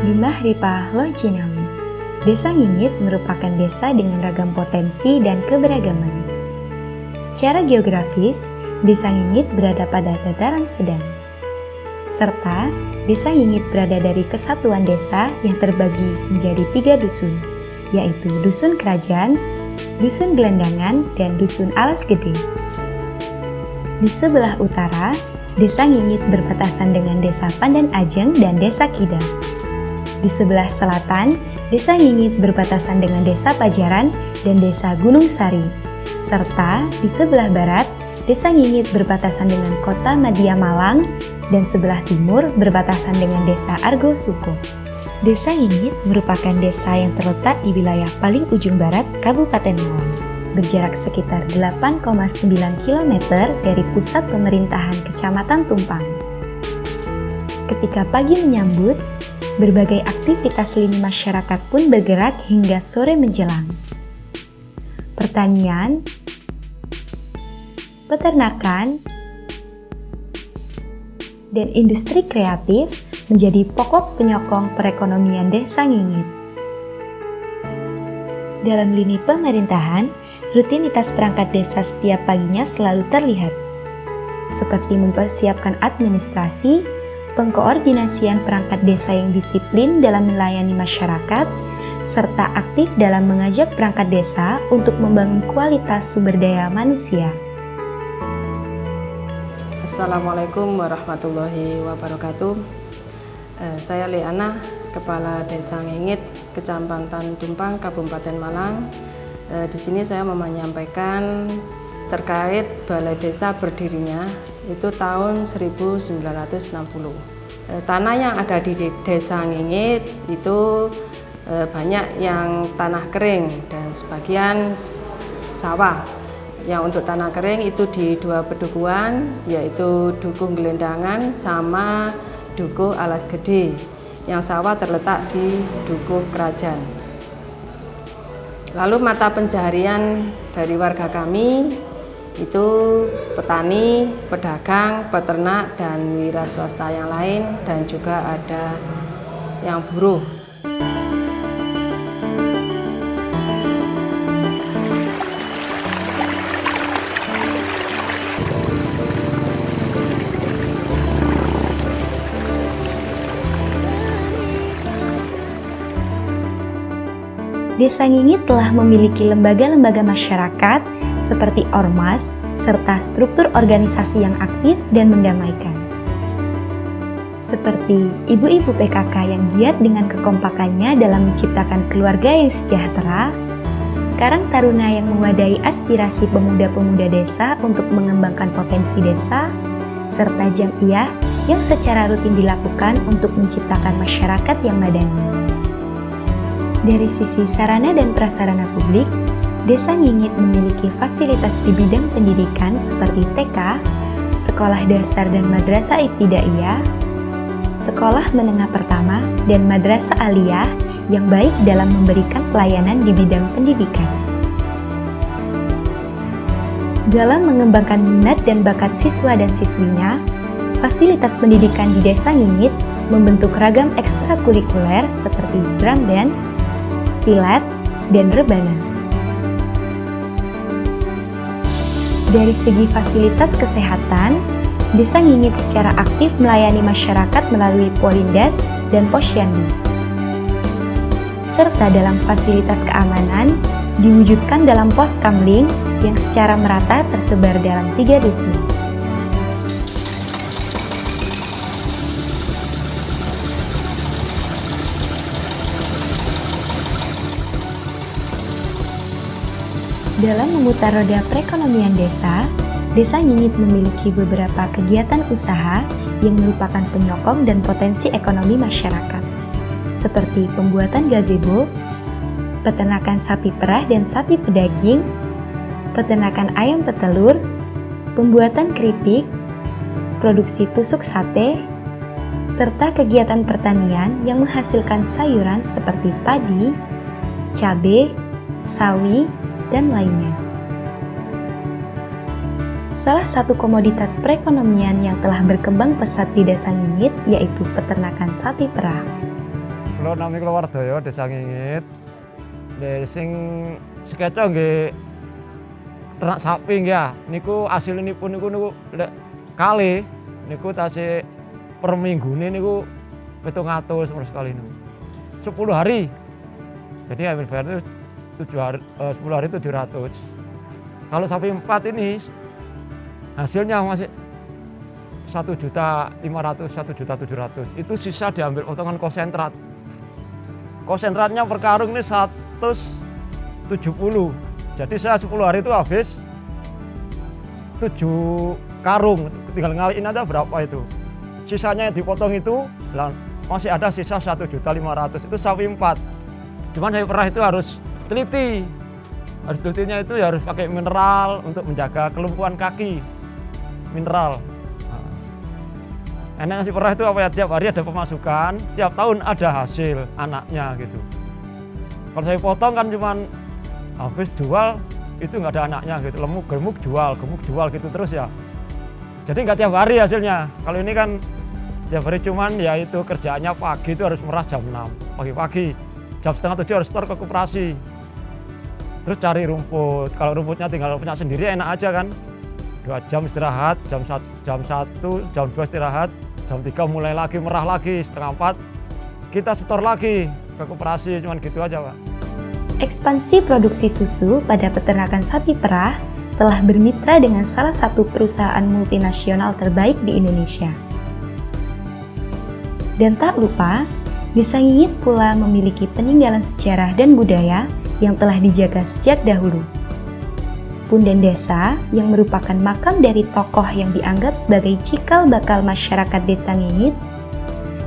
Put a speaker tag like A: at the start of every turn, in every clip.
A: Limah Ripah Loh Cinawi. Desa Ngingit merupakan desa dengan ragam potensi dan keberagaman. Secara geografis, Desa Ngingit berada pada dataran sedang. Serta, Desa Ngingit berada dari kesatuan desa yang terbagi menjadi 3 dusun, yaitu Dusun Kerajaan, Dusun Gelendangan, dan Dusun Alas Gede. Di sebelah utara, Desa Ngingit berbatasan dengan Desa Pandan Ajeng dan Desa Kidal. Di sebelah selatan, Desa Ngingit berbatasan dengan Desa Pajaran dan Desa Gunung Sari. Serta di sebelah barat, Desa Ngingit berbatasan dengan Kota Madia Malang dan sebelah timur berbatasan dengan Desa Argo Suko. Desa Ngingit merupakan desa yang terletak di wilayah paling ujung barat Kabupaten Malang, berjarak sekitar 8,9 km dari pusat pemerintahan Kecamatan Tumpang. Ketika pagi menyambut, berbagai aktivitas lini masyarakat pun bergerak hingga sore menjelang. Pertanian, peternakan, dan industri kreatif menjadi pokok penyokong perekonomian Desa Ngingit. Dalam lini pemerintahan, rutinitas perangkat desa setiap paginya selalu terlihat, seperti mempersiapkan administrasi, pengkoordinasian perangkat desa yang disiplin dalam melayani masyarakat, serta aktif dalam mengajak perangkat desa untuk membangun kualitas sumber daya manusia.
B: Assalamualaikum warahmatullahi wabarakatuh. Saya Liana, Kepala Desa Ngingit, Kecamatan Tumpang, Kabupaten Malang. Di sini saya mau menyampaikan terkait Balai Desa berdirinya itu tahun 1960. Tanah yang ada di Desa Ngingit itu banyak yang tanah kering dan sebagian sawah. Yang untuk tanah kering itu di 2 pedukuhan, yaitu Dukuh Gelendangan sama Dukuh Alas Gede. Yang sawah terletak di Dukuh Kerajaan. Lalu mata pencaharian dari warga kami itu petani, pedagang, peternak, dan wira swasta yang lain, dan juga ada yang buruh.
A: Desa Ngingit telah memiliki lembaga-lembaga masyarakat seperti ormas, serta struktur organisasi yang aktif dan mendamaikan. Seperti ibu-ibu PKK yang giat dengan kekompakannya dalam menciptakan keluarga yang sejahtera, Karang Taruna yang mewadahi aspirasi pemuda-pemuda desa untuk mengembangkan potensi desa, serta Jam'iyah yang secara rutin dilakukan untuk menciptakan masyarakat yang madani. Dari sisi sarana dan prasarana publik, Desa Ngingit memiliki fasilitas di bidang pendidikan seperti TK, sekolah dasar dan madrasah ibtidaiyah, sekolah menengah pertama, dan madrasah aliyah yang baik dalam memberikan pelayanan di bidang pendidikan. Dalam mengembangkan minat dan bakat siswa dan siswinya, fasilitas pendidikan di Desa Ngingit membentuk ragam ekstrakurikuler seperti drum band, silat, dan rebana. Dari segi fasilitas kesehatan, Desa Ngingit secara aktif melayani masyarakat melalui Polindes dan Posyandu. Serta dalam fasilitas keamanan, diwujudkan dalam pos kamling yang secara merata tersebar dalam 3 dusun. Dalam memutar roda perekonomian desa, Desa Ngingit memiliki beberapa kegiatan usaha yang merupakan penyokong dan potensi ekonomi masyarakat, seperti pembuatan gazebo, peternakan sapi perah dan sapi pedaging, peternakan ayam petelur, pembuatan keripik, produksi tusuk sate, serta kegiatan pertanian yang menghasilkan sayuran seperti padi, cabai, sawi, dan lainnya. Salah satu komoditas perekonomian yang telah berkembang pesat di Desa Ngingit yaitu peternakan sapi perah.
C: Kula nami kula Wardaya Desa Ngingit. Sing sekeca nggih ternak sapi nggih. Niku asilinipun niku lek kali niku tasih per minggune niku 700 per sekali niku. 10 hari. Jadi ambil bayar itu 10 hari 700. Kalau sapi 4 ini hasilnya masih 1.500.000, 1.700.000. Itu sisa diambil potongan konsentrat. Konsentratnya per karung ini 170. Jadi saya 10 hari itu habis 7 karung. Tinggal ngaliin aja berapa itu. Sisanya yang dipotong itu masih ada sisa 1.500.000. Itu sapi 4. Cuman sapi perah itu harus teliti. Harus telitinya itu harus pakai mineral untuk menjaga kelumpuhan kaki. Mineral. Enaknya sapi perah itu apa ya, tiap hari ada pemasukan, tiap tahun ada hasil anaknya gitu. Kalau saya potong kan cuman habis jual itu nggak ada anaknya gitu, gemuk jual gitu terus ya. Jadi nggak tiap hari hasilnya. Kalau ini kan tiap hari cuman ya itu kerjaannya pagi itu harus merah jam 6 pagi-pagi, jam setengah 7 harus store ke koperasi. Terus cari rumput. Kalau rumputnya tinggal punya sendiri enak aja kan. 2 jam istirahat, jam 1, jam 2 istirahat, jam 3 mulai lagi merah lagi, setengah 4 kita setor lagi ke koperasi, cuman gitu aja Pak.
A: Ekspansi produksi susu pada peternakan sapi perah telah bermitra dengan salah satu perusahaan multinasional terbaik di Indonesia. Dan tak lupa, Desa Ngingit pula memiliki peninggalan sejarah dan budaya yang telah dijaga sejak dahulu. Punden Desa yang merupakan makam dari tokoh yang dianggap sebagai cikal bakal masyarakat Desa Ngingit,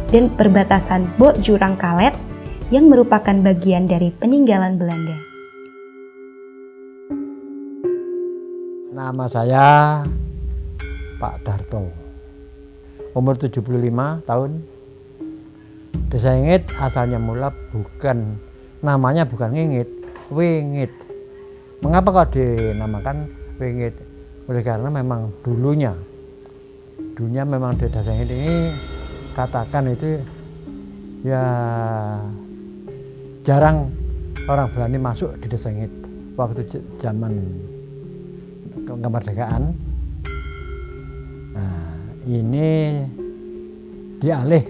A: dan perbatasan Bok Jurang Kalet yang merupakan bagian dari peninggalan Belanda.
D: Nama saya Pak Darto, umur 75 tahun. Desa Ngingit asalnya mula namanya bukan Ngingit, Wingit. Mengapa kok dinamakan Wingit? Oleh karena memang dulunya memang di Desa Ngingit ini katakan itu ya jarang orang berani masuk di Desa Ngingit waktu zaman kemerdekaan. Nah, ini dialih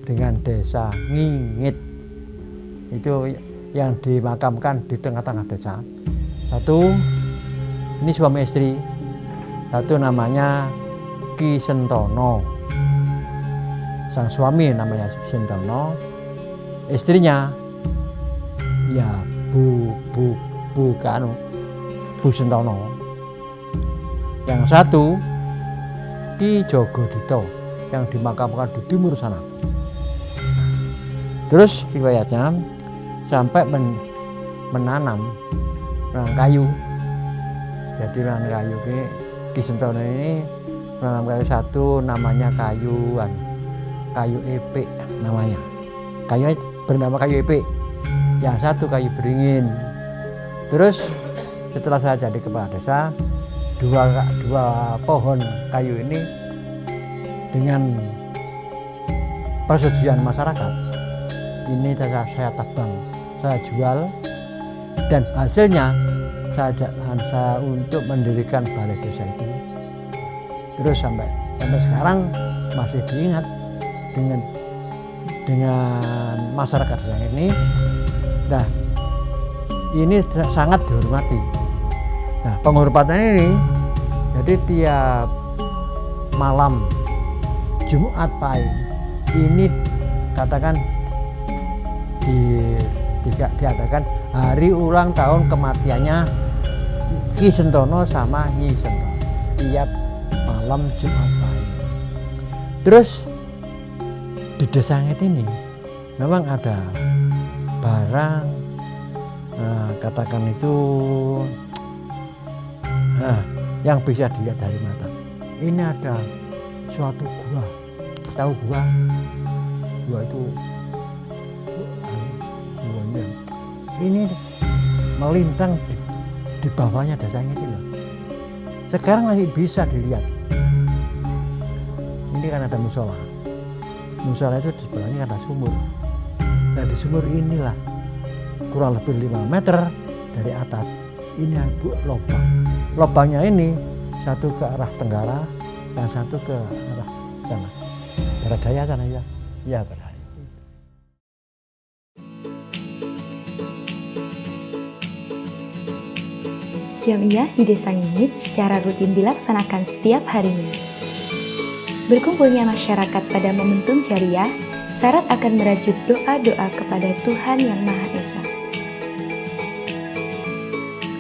D: dengan Desa Ngingit. Itu yang dimakamkan di tengah-tengah desa. Satu, ini suami istri. Satu namanya Ki Sentono. Sang suami namanya Ki Sentono. Istrinya ya Bu Sentono. Yang satu Ki Jogodito yang dimakamkan di timur sana. Terus riwayatnya sampai menanam kayu. Jadi menanam kayu ini Ki Sentono ini menanam kayu satu namanya kayu epek namanya. Kayu bernama kayu epek. Yang satu kayu beringin. Terus setelah saya jadi kepala desa, dua pohon kayu ini dengan persetujuan masyarakat ini saya tebang, saya jual, dan hasilnya saya untuk mendirikan balai desa itu. Terus sampai sekarang masih diingat dengan masyarakat desa ini. Nah, ini sangat dihormati. Nah, penghormatan ini jadi tiap malam Jumat Pahing ini katakan diadakan hari ulang tahun kematiannya Ki Sentono sama Nyi Sentono tiap malam Jumat Pahing. Terus di Desa Ngingit ini memang ada barang katakan itu yang bisa dilihat dari mata. Ini ada suatu gua. Tahu gua? Gua itu guanya. Ini melintang di bawahnya Desa Ngingit loh. Sekarang masih bisa dilihat. Ini kan ada musola. Musola itu di sebelahnya ada sumur. Nah di sumur inilah kurang lebih 5 meter dari atas ini lubang. Lubangnya ini satu ke arah tenggara, yang satu ke arah sana. Barat daya sana ya. Ya barat daya.
A: Jamiah di Desa Ngingit secara rutin dilaksanakan setiap harinya. Berkumpulnya masyarakat pada momentum jariah syarat akan merajut doa-doa kepada Tuhan Yang Maha Esa.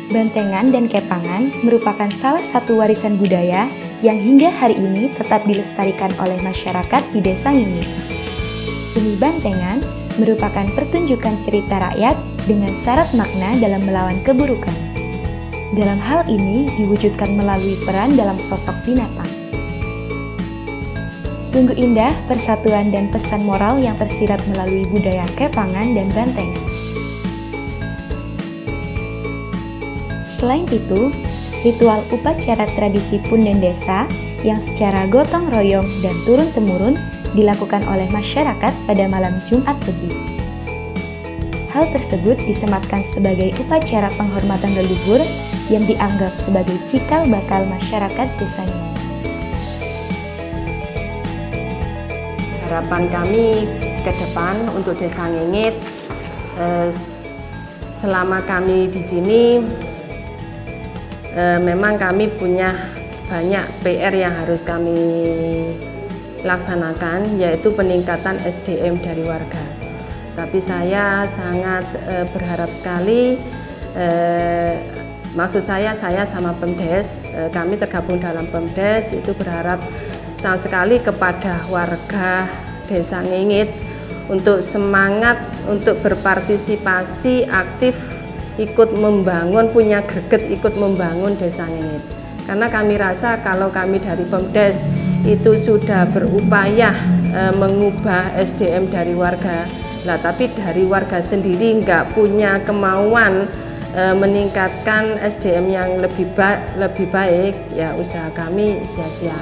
A: Bantengan dan kepangan merupakan salah satu warisan budaya yang hingga hari ini tetap dilestarikan oleh masyarakat di Desa Ngingit. Seni bantengan merupakan pertunjukan cerita rakyat dengan syarat makna dalam melawan keburukan. Dalam hal ini diwujudkan melalui peran dalam sosok binatang. Sungguh indah persatuan dan pesan moral yang tersirat melalui budaya kepangan dan bantengan. Selain itu, ritual upacara tradisi Punden Desa yang secara gotong royong dan turun-temurun dilakukan oleh masyarakat pada malam Jumat Legi. Hal tersebut disematkan sebagai upacara penghormatan leluhur yang dianggap sebagai cikal bakal masyarakat desa ini.
B: Harapan kami ke depan untuk Desa Ngingit, selama kami di sini memang kami punya banyak PR yang harus kami laksanakan, yaitu peningkatan SDM dari warga. Tapi saya sangat berharap sekali, maksud saya sama Pemdes, kami tergabung dalam Pemdes, itu berharap sangat sekali kepada warga Desa Ngingit untuk semangat, untuk berpartisipasi aktif, ikut membangun, punya greget ikut membangun Desa Ngingit. Karena kami rasa kalau kami dari Pemdes itu sudah berupaya mengubah SDM dari warga, nah tapi dari warga sendiri nggak punya kemauan meningkatkan SDM yang lebih baik, ya usaha kami sia-sia.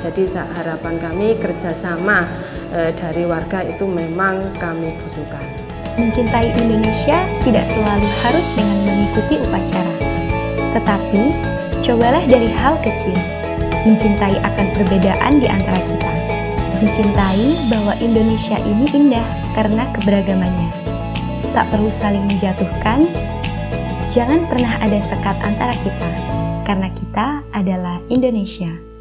B: Jadi harapan kami kerjasama dari warga itu memang kami butuhkan.
A: Mencintai Indonesia tidak selalu harus dengan mengikuti upacara, tetapi cobalah dari hal kecil, mencintai akan perbedaan di antara kita, mencintai bahwa Indonesia ini indah karena keberagamannya. Tak perlu saling menjatuhkan, jangan pernah ada sekat antara kita, karena kita adalah Indonesia.